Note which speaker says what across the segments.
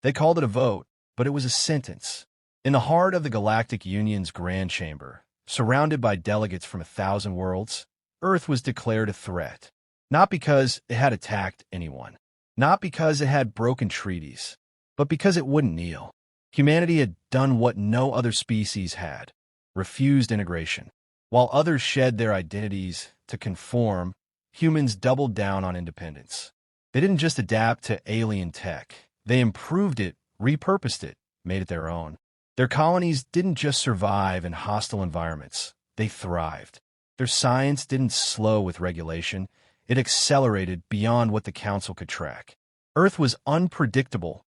Speaker 1: They called it a vote, but it was a sentence. In the heart of the Galactic Union's Grand Chamber, surrounded by delegates from 1,000 worlds, Earth was declared a threat. Not because it had attacked anyone, not because it had broken treaties, but because it wouldn't kneel. Humanity had done what no other species had, refused integration. While others shed their identities to conform, humans doubled down on independence. They didn't just adapt to alien tech. They improved it, repurposed it, made it their own. Their colonies didn't just survive in hostile environments. They thrived. Their science didn't slow with regulation. It accelerated beyond what the Council could track. Earth was unpredictable,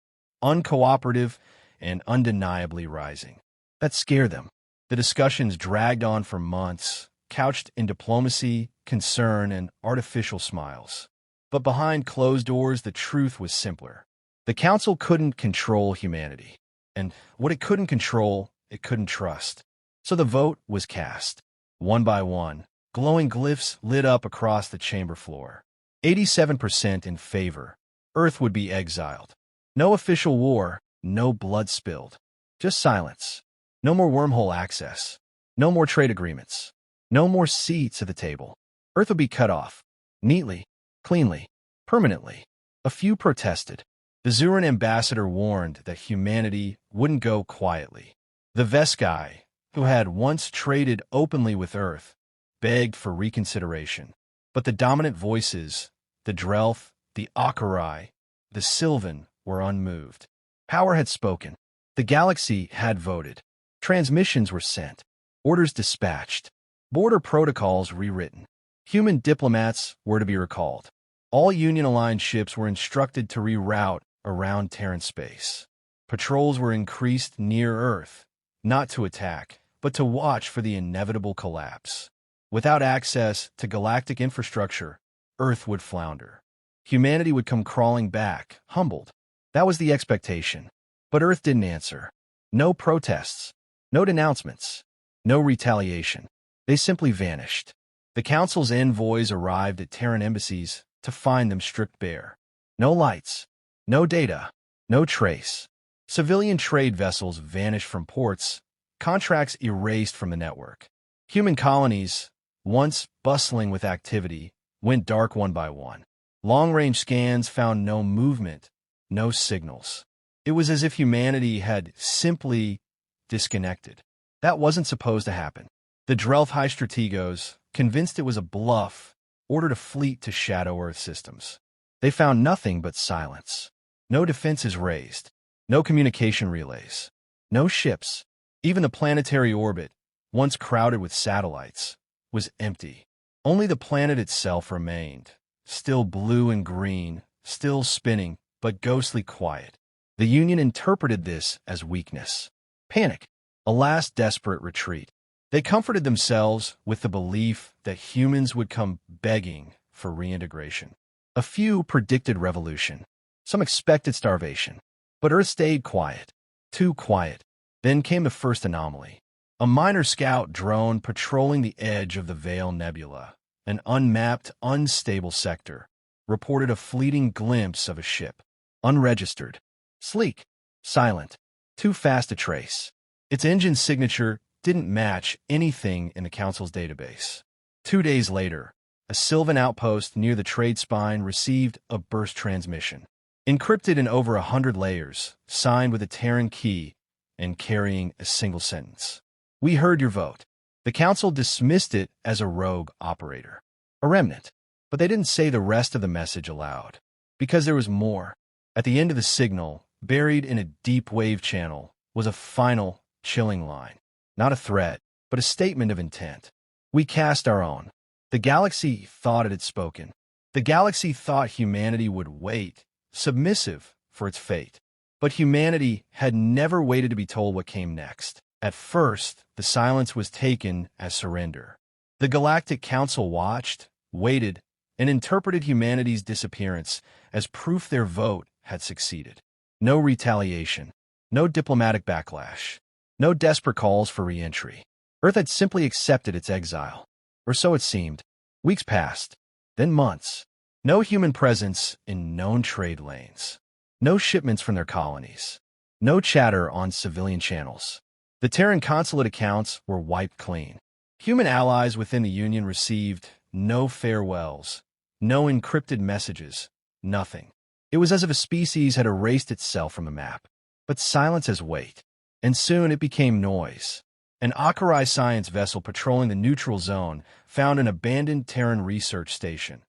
Speaker 1: uncooperative, and undeniably rising. That scared them. The discussions dragged on for months, couched in diplomacy, concern, and artificial smiles. But behind closed doors, the truth was simpler. The Council couldn't control humanity. And what it couldn't control, it couldn't trust. So the vote was cast. One by one, glowing glyphs lit up across the chamber floor. 87% in favor. Earth would be exiled. No official war, no blood spilled. Just silence. No more wormhole access. No more trade agreements. No more seats at the table. Earth would be cut off. Neatly, cleanly, permanently. A few protested. The Zuran ambassador warned that humanity wouldn't go quietly. The Veskai, who had once traded openly with Earth, begged for reconsideration. But the dominant voices, the Drelth, the Akarai, the Sylvan, were unmoved. Power had spoken. The galaxy had voted. Transmissions were sent. Orders dispatched. Border protocols rewritten. Human diplomats were to be recalled. All Union-aligned ships were instructed to reroute around Terran space. Patrols were increased near Earth, not to attack, but to watch for the inevitable collapse. Without access to galactic infrastructure, Earth would flounder. Humanity would come crawling back, humbled. That was the expectation. But Earth didn't answer. No protests, no denouncements, no retaliation. They simply vanished. The Council's envoys arrived at Terran embassies to find them stripped bare. No lights, no data, no trace. Civilian trade vessels vanished from ports, contracts erased from the network. Human colonies, once bustling with activity, went dark one by one. Long-range scans found no movement, no signals. It was as if humanity had simply disconnected. That wasn't supposed to happen. The Drelth High Strategos, convinced it was a bluff, ordered a fleet to shadow Earth systems. They found nothing but silence. No defenses raised. No communication relays. No ships. Even the planetary orbit, once crowded with satellites, was empty. Only the planet itself remained, still blue and green, still spinning, but ghostly quiet. The Union interpreted this as weakness. Panic. A last desperate retreat. They comforted themselves with the belief that humans would come begging for reintegration. A few predicted revolution. Some expected starvation. But Earth stayed quiet. Too quiet. Then came the first anomaly. A minor scout drone patrolling the edge of the Veil Nebula, an unmapped, unstable sector, reported a fleeting glimpse of a ship. Unregistered. Sleek. Silent. Too fast to trace. Its engine signature didn't match anything in the Council's database. 2 days later, a Sylvan outpost near the trade spine received a burst transmission. Encrypted in over 100 layers, signed with a Terran key, and carrying a single sentence. "We heard your vote." The Council dismissed it as a rogue operator. A remnant. But they didn't say the rest of the message aloud. Because there was more. At the end of the signal, buried in a deep wave channel, was a final, chilling line. Not a threat, but a statement of intent. We cast our own. The galaxy thought it had spoken. The galaxy thought humanity would wait, submissive for its fate. But humanity had never waited to be told what came next. At first, the silence was taken as surrender. The Galactic Council watched, waited, and interpreted humanity's disappearance as proof their vote had succeeded. No retaliation, no diplomatic backlash, no desperate calls for re-entry. Earth had simply accepted its exile. Or so it seemed. Weeks passed, then months. No human presence in known trade lanes. No shipments from their colonies. No chatter on civilian channels. The Terran consulate accounts were wiped clean. Human allies within the Union received no farewells, no encrypted messages, nothing. It was as if a species had erased itself from the map. But silence has weight, and soon it became noise. An Akai science vessel patrolling the neutral zone found an abandoned Terran research station.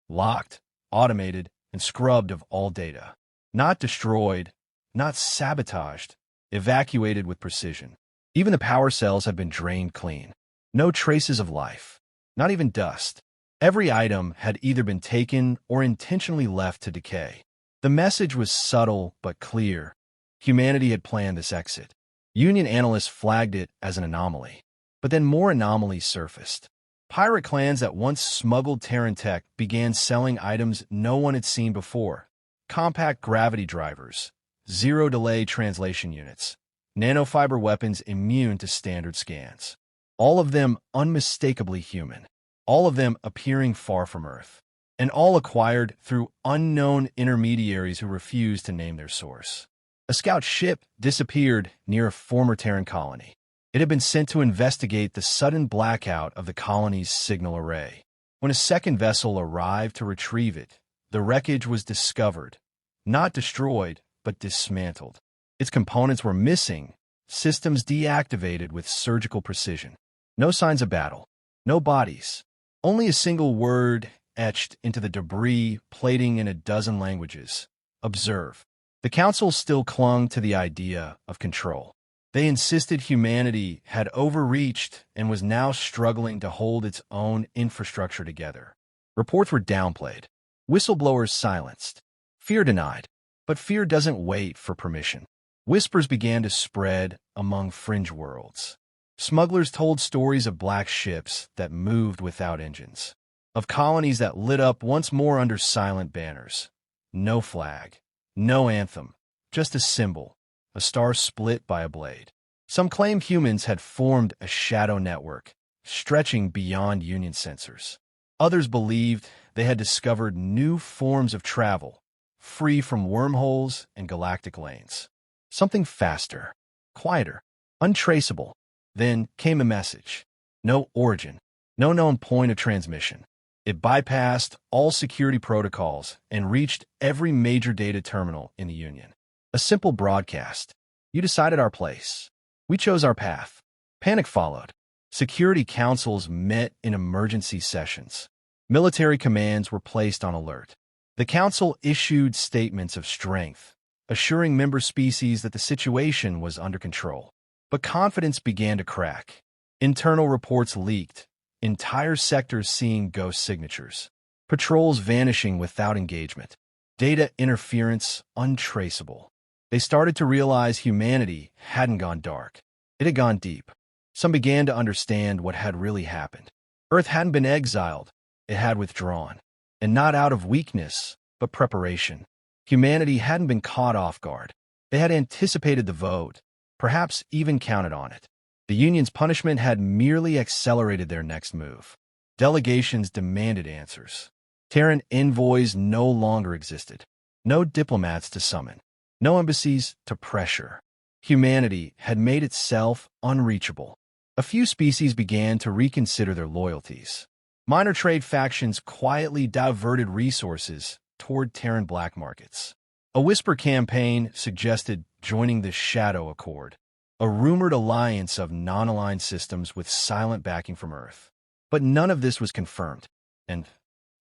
Speaker 1: Locked, automated, and scrubbed of all data. Not destroyed, not sabotaged, evacuated with precision. Even the power cells had been drained clean. No traces of life, not even dust. Every item had either been taken or intentionally left to decay. The message was subtle but clear. Humanity had planned this exit. Union analysts flagged it as an anomaly. But then more anomalies surfaced. Pirate clans that once smuggled Terran tech began selling items no one had seen before. Compact gravity drivers, zero-delay translation units, nanofiber weapons immune to standard scans. All of them unmistakably human. All of them appearing far from Earth. And all acquired through unknown intermediaries who refused to name their source. A scout ship disappeared near a former Terran colony. It had been sent to investigate the sudden blackout of the colony's signal array. When a second vessel arrived to retrieve it, the wreckage was discovered, not destroyed, but dismantled. Its components were missing, systems deactivated with surgical precision. No signs of battle, no bodies, only a single word etched into the debris, plating in a dozen languages. Observe. The Council still clung to the idea of control. They insisted humanity had overreached and was now struggling to hold its own infrastructure together. Reports were downplayed, whistleblowers silenced, fear denied. But fear doesn't wait for permission. Whispers began to spread among fringe worlds. Smugglers told stories of black ships that moved without engines, of colonies that lit up once more under silent banners. No flag, no anthem, just a symbol. A star split by a blade. Some claimed humans had formed a shadow network, stretching beyond Union sensors. Others believed they had discovered new forms of travel, free from wormholes and galactic lanes. Something faster, quieter, untraceable. Then came a message. No origin, no known point of transmission. It bypassed all security protocols and reached every major data terminal in the Union. A simple broadcast. You decided our place. We chose our path. Panic followed. Security councils met in emergency sessions. Military commands were placed on alert. The council issued statements of strength, assuring member species that the situation was under control. But confidence began to crack. Internal reports leaked, entire sectors seeing ghost signatures, patrols vanishing without engagement, data interference untraceable. They started to realize humanity hadn't gone dark. It had gone deep. Some began to understand what had really happened. Earth hadn't been exiled. It had withdrawn. And not out of weakness, but preparation. Humanity hadn't been caught off guard. They had anticipated the vote, perhaps even counted on it. The Union's punishment had merely accelerated their next move. Delegations demanded answers. Terran envoys no longer existed. No diplomats to summon. No embassies to pressure. Humanity had made itself unreachable. A few species began to reconsider their loyalties. Minor trade factions quietly diverted resources toward Terran black markets. A whisper campaign suggested joining the Shadow Accord, a rumored alliance of non-aligned systems with silent backing from Earth. But none of this was confirmed, and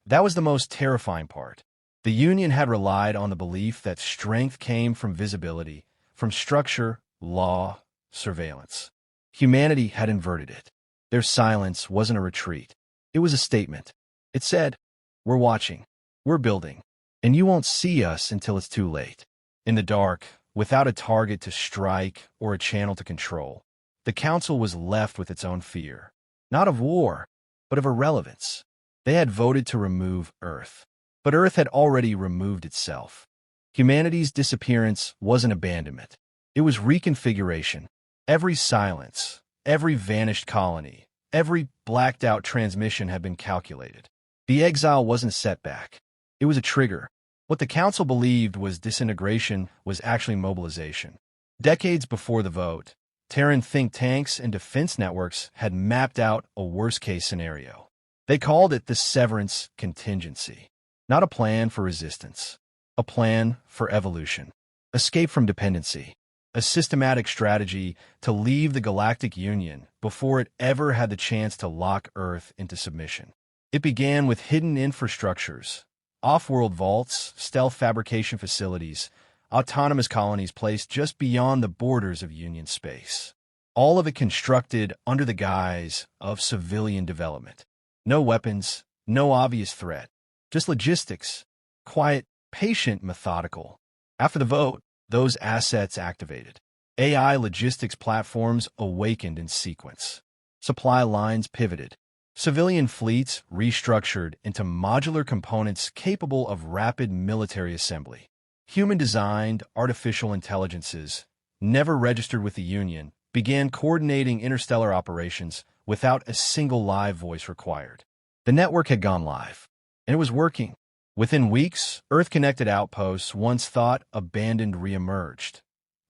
Speaker 1: that was the most terrifying part. The Union had relied on the belief that strength came from visibility, from structure, law, surveillance. Humanity had inverted it. Their silence wasn't a retreat. It was a statement. It said, "We're watching, we're building, and you won't see us until it's too late." In the dark, without a target to strike or a channel to control, the Council was left with its own fear. Not of war, but of irrelevance. They had voted to remove Earth. But Earth had already removed itself. Humanity's disappearance wasn't abandonment. It was reconfiguration. Every silence, every vanished colony, every blacked-out transmission had been calculated. The exile wasn't a setback. It was a trigger. What the Council believed was disintegration was actually mobilization. Decades before the vote, Terran think tanks and defense networks had mapped out a worst-case scenario. They called it the severance contingency. Not a plan for resistance. A plan for evolution. Escape from dependency. A systematic strategy to leave the Galactic Union before it ever had the chance to lock Earth into submission. It began with hidden infrastructures, off-world vaults, stealth fabrication facilities, autonomous colonies placed just beyond the borders of Union space. All of it constructed under the guise of civilian development. No weapons, no obvious threat, just logistics, quiet, patient, methodical. After the vote, those assets activated. AI logistics platforms awakened in sequence. Supply lines pivoted. Civilian fleets restructured into modular components capable of rapid military assembly. Human-designed artificial intelligences, never registered with the Union, began coordinating interstellar operations without a single live voice required. The network had gone live, and it was working. Within weeks, Earth-connected outposts once thought abandoned reemerged,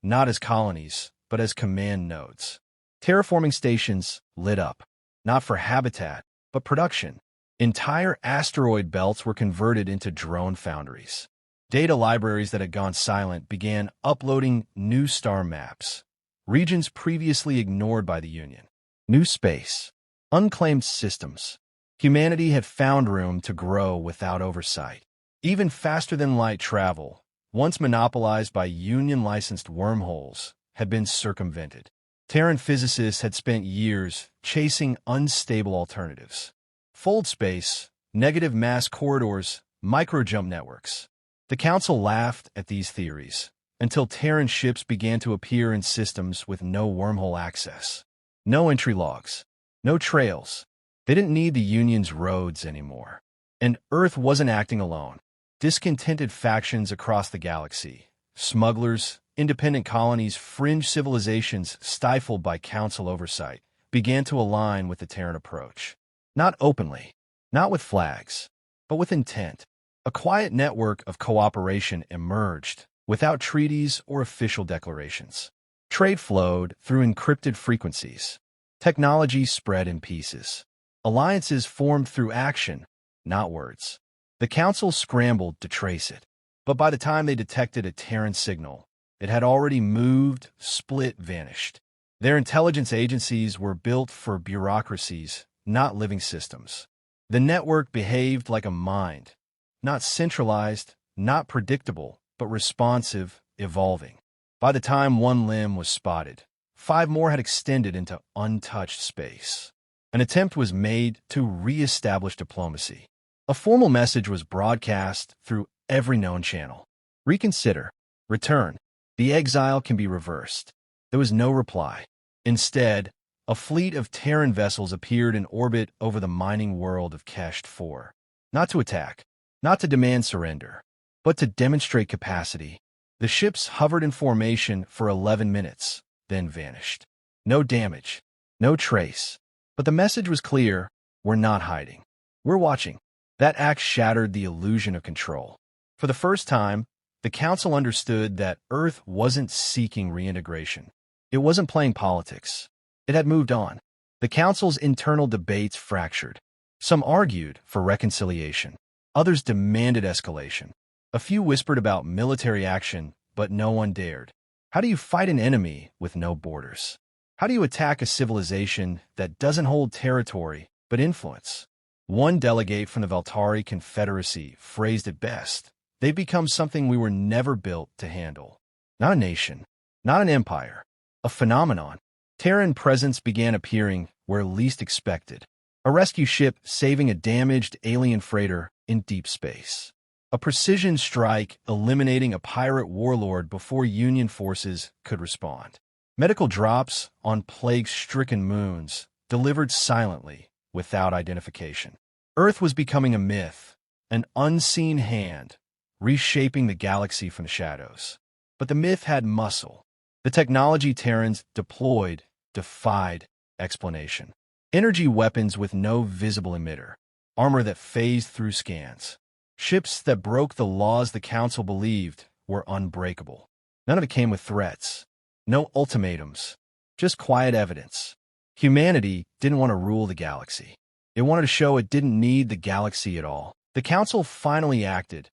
Speaker 1: not as colonies, but as command nodes. Terraforming stations lit up, not for habitat, but production. Entire asteroid belts were converted into drone foundries. Data libraries that had gone silent began uploading new star maps, regions previously ignored by the Union. New space, unclaimed systems. Humanity had found room to grow without oversight. Even faster-than-light travel, once monopolized by Union-licensed wormholes, had been circumvented. Terran physicists had spent years chasing unstable alternatives. Fold space, negative mass corridors, microjump networks. The Council laughed at these theories, until Terran ships began to appear in systems with no wormhole access. No entry logs. No trails. They didn't need the Union's roads anymore. And Earth wasn't acting alone. Discontented factions across the galaxy, smugglers, independent colonies, fringe civilizations stifled by Council oversight, began to align with the Terran approach. Not openly, not with flags, but with intent. A quiet network of cooperation emerged, without treaties or official declarations. Trade flowed through encrypted frequencies. Technology spread in pieces. Alliances formed through action, not words. The Council scrambled to trace it, but by the time they detected a Terran signal, it had already moved, split, vanished. Their intelligence agencies were built for bureaucracies, not living systems. The network behaved like a mind, not centralized, not predictable, but responsive, evolving. By the time one limb was spotted, 5 more had extended into untouched space. An attempt was made to re-establish diplomacy. A formal message was broadcast through every known channel. Reconsider. Return. The exile can be reversed. There was no reply. Instead, a fleet of Terran vessels appeared in orbit over the mining world of Kesht 4. Not to attack, not to demand surrender, but to demonstrate capacity. The ships hovered in formation for 11 minutes, then vanished. No damage, no trace. But the message was clear: we're not hiding. We're watching. That act shattered the illusion of control. For the first time, the Council understood that Earth wasn't seeking reintegration. It wasn't playing politics. It had moved on. The Council's internal debates fractured. Some argued for reconciliation. Others demanded escalation. A few whispered about military action, but no one dared. How do you fight an enemy with no borders? How do you attack a civilization that doesn't hold territory but influence? One delegate from the Valtari Confederacy phrased it best: they've become something we were never built to handle. Not a nation, not an empire, a phenomenon. Terran presence began appearing where least expected. A rescue ship saving a damaged alien freighter in deep space. A precision strike eliminating a pirate warlord before Union forces could respond. Medical drops on plague-stricken moons, delivered silently, without identification. Earth was becoming a myth, an unseen hand, reshaping the galaxy from the shadows. But the myth had muscle. The technology Terrans deployed defied explanation. Energy weapons with no visible emitter, armor that phased through scans, Ships that broke the laws the Council believed were unbreakable. None of it came with threats. No ultimatums. Just quiet evidence. Humanity didn't want to rule the galaxy. It wanted to show it didn't need the galaxy at all. The Council finally acted,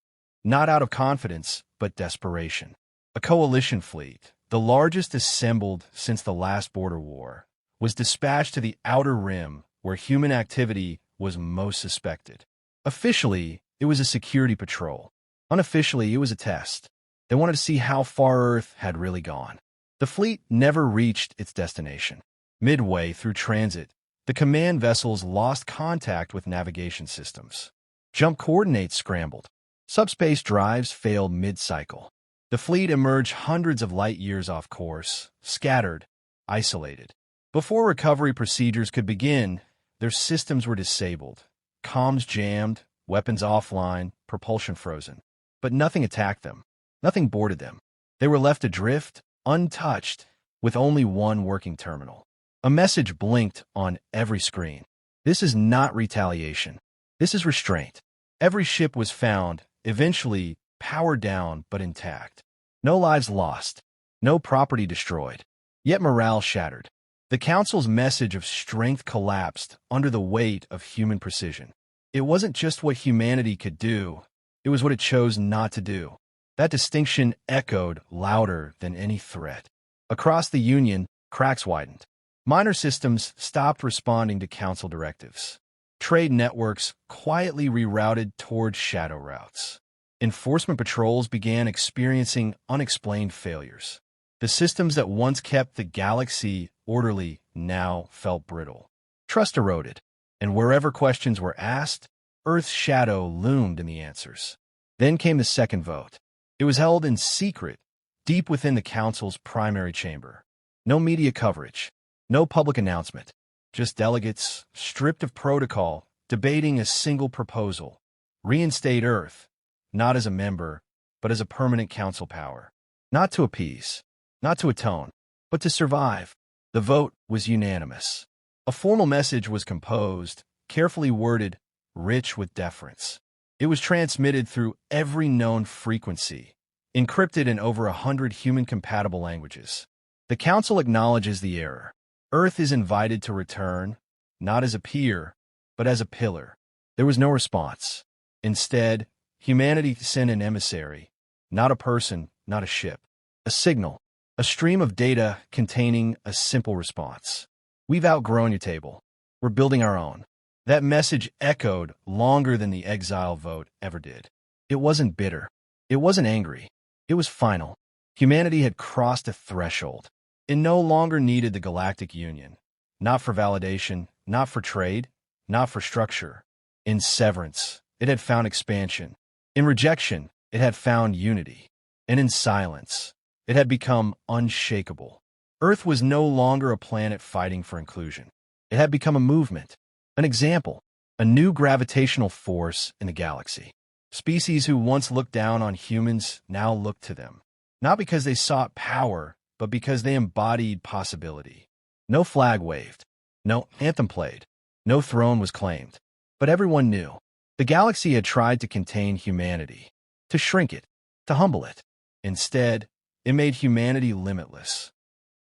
Speaker 1: not out of confidence, but desperation. A coalition fleet, the largest assembled since the last border war, was dispatched to the Outer Rim, where human activity was most suspected. Officially, it was a security patrol. Unofficially, it was a test. They wanted to see how far Earth had really gone. The fleet never reached its destination. Midway through transit, the command vessels lost contact with navigation systems. Jump coordinates scrambled. Subspace drives failed mid-cycle. The fleet emerged hundreds of light years off course, scattered, isolated. Before recovery procedures could begin, their systems were disabled. Comms jammed, weapons offline, propulsion frozen. But nothing attacked them. Nothing boarded them. They were left adrift, untouched, with only one working terminal. A message blinked on every screen. This is not retaliation. This is restraint. Every ship was found, eventually powered down but intact. No lives lost. No property destroyed. Yet morale shattered. The Council's message of strength collapsed under the weight of human precision. It wasn't just what humanity could do. It was what it chose not to do. That distinction echoed louder than any threat. Across the Union, cracks widened. Minor systems stopped responding to Council directives. Trade networks quietly rerouted toward shadow routes. Enforcement patrols began experiencing unexplained failures. The systems that once kept the galaxy orderly now felt brittle. Trust eroded, and wherever questions were asked, Earth's shadow loomed in the answers. Then came the second vote. It was held in secret, deep within the Council's primary chamber. No media coverage, no public announcement, just delegates, stripped of protocol, debating a single proposal: reinstate Earth, not as a member, but as a permanent Council power. Not to appease, not to atone, but to survive. The vote was unanimous. A formal message was composed, carefully worded, rich with deference. It was transmitted through every known frequency, encrypted in over 100 human-compatible languages. The Council acknowledges the error. Earth is invited to return, not as a peer, but as a pillar. There was no response. Instead, humanity sent an emissary, not a person, not a ship. A signal, a stream of data containing a simple response. We've outgrown your table. We're building our own. That message echoed longer than the exile vote ever did. It wasn't bitter. It wasn't angry. It was final. Humanity had crossed a threshold. It no longer needed the Galactic Union. Not for validation, not for trade, not for structure. In severance, it had found expansion. In rejection, it had found unity. And in silence, it had become unshakable. Earth was no longer a planet fighting for inclusion. It had become a movement, an example, a new gravitational force in the galaxy. Species who once looked down on humans now looked to them, not because they sought power, but because they embodied possibility. No flag waved, no anthem played, no throne was claimed. But everyone knew. The galaxy had tried to contain humanity, to shrink it, to humble it. Instead, it made humanity limitless.